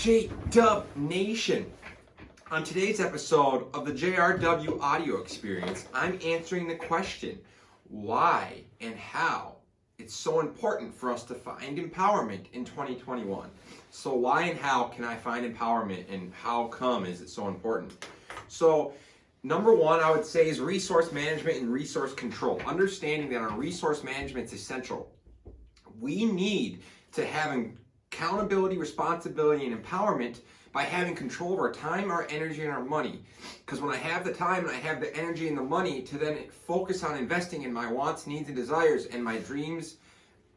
J-Dub Nation. On today's episode of the JRW audio experience, I'm answering the question, why and how it's so important for us to find empowerment in 2021. So why and how can I find empowerment, and how come is it so important? So number one, I would say, is resource management and resource control. Understanding that our resource management is essential. We need to have accountability, responsibility, and empowerment by having control of our time, our energy, and our money. Because when I have the time and I have the energy and the money to then focus on investing in my wants, needs, and desires, and my dreams,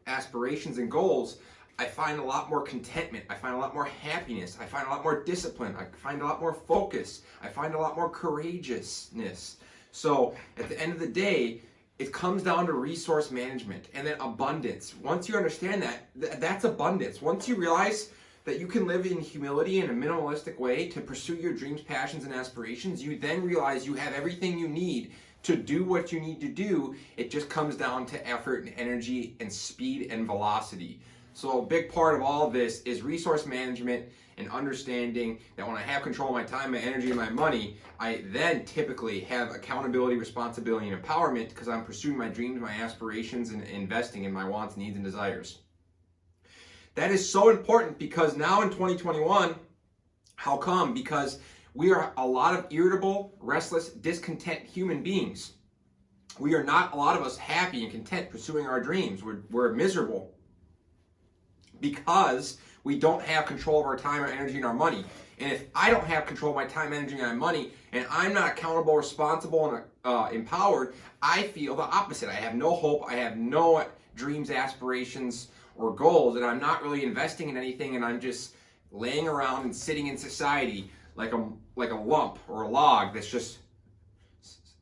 aspirations, and goals, I find a lot more contentment. I find a lot more happiness. I find a lot more discipline. I find a lot more focus. I find a lot more courageousness. So at the end of the day, it comes down to resource management and then abundance. Once you understand that, that's abundance. Once you realize that you can live in humility in a minimalistic way to pursue your dreams, passions, and aspirations, you then realize you have everything you need to do what you need to do. It just comes down to effort and energy and speed and velocity. So a big part of all of this is resource management and understanding that when I have control of my time, my energy, and my money, I then typically have accountability, responsibility, and empowerment because I'm pursuing my dreams, my aspirations, and investing in my wants, needs, and desires. That is so important because now in 2021, how come? Because we are a lot of irritable, restless, discontent human beings. We are not, a lot of us, happy and content pursuing our dreams. We're miserable because we don't have control of our time, our energy, and our money. And if I don't have control of my time, energy, and my money, and I'm not accountable, responsible, and empowered, I feel the opposite. I have no hope. I have no dreams, aspirations, or goals, and I'm not really investing in anything, and I'm just laying around and sitting in society like a lump or a log that's just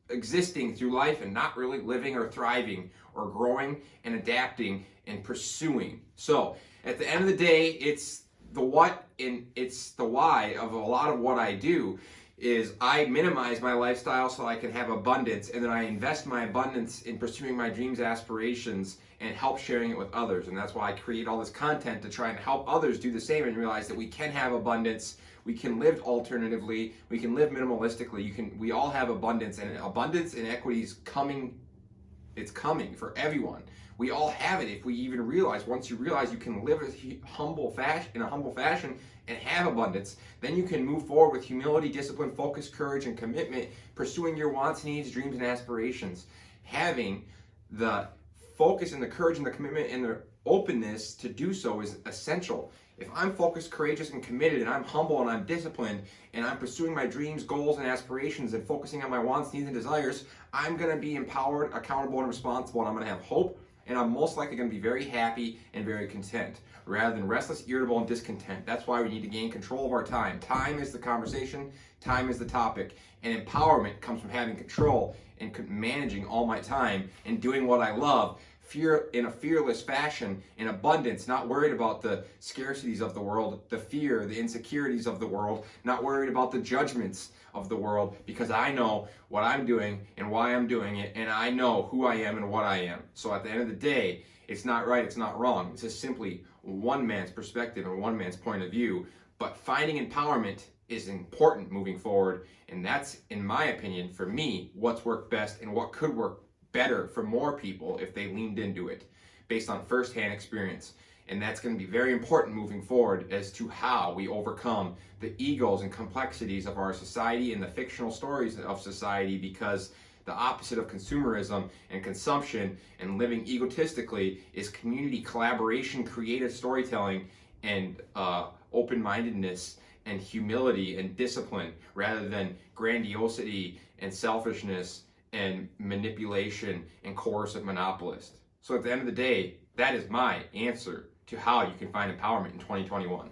existing through life and not really living or thriving or growing and adapting and pursuing. So at the end of the day, it's the what and it's the why of a lot of what I do is I minimize my lifestyle so I can have abundance, and then I invest my abundance in pursuing my dreams, aspirations, and help sharing it with others. And that's why I create all this content to try and help others do the same and realize that we can have abundance, we can live alternatively, we can live minimalistically, we all have abundance, and abundance and equity is coming. It's coming for everyone. We all have it if we even realize. Once you realize you can live in a humble fashion and have abundance, then you can move forward with humility, discipline, focus, courage, and commitment, pursuing your wants, needs, dreams, and aspirations. Having the focus and the courage and the commitment and the openness to do so is essential. If I'm focused, courageous, and committed, and I'm humble and I'm disciplined, and I'm pursuing my dreams, goals, and aspirations, and focusing on my wants, needs, and desires, I'm going to be empowered, accountable, and responsible, and I'm going to have hope, and I'm most likely going to be very happy and very content, rather than restless, irritable, and discontent. That's why we need to gain control of our time. Time is the conversation, time is the topic, and empowerment comes from having control and managing all my time and doing what I love, in a fearless fashion, in abundance, not worried about the scarcities of the world, the fear, the insecurities of the world, not worried about the judgments of the world, because I know what I'm doing and why I'm doing it, and I know who I am and what I am. So at the end of the day, it's not right, it's not wrong. It's just simply one man's perspective and one man's point of view. But finding empowerment is important moving forward, and that's, in my opinion, for me, what's worked best and what could work better for more people if they leaned into it based on firsthand experience. And that's going to be very important moving forward as to how we overcome the egos and complexities of our society and the fictional stories of society, because the opposite of consumerism and consumption and living egotistically is community collaboration, creative storytelling, and open-mindedness and humility and discipline, rather than grandiosity and selfishness and manipulation and coercive monopolist. So at the end of the day, that is my answer to how you can find empowerment in 2021.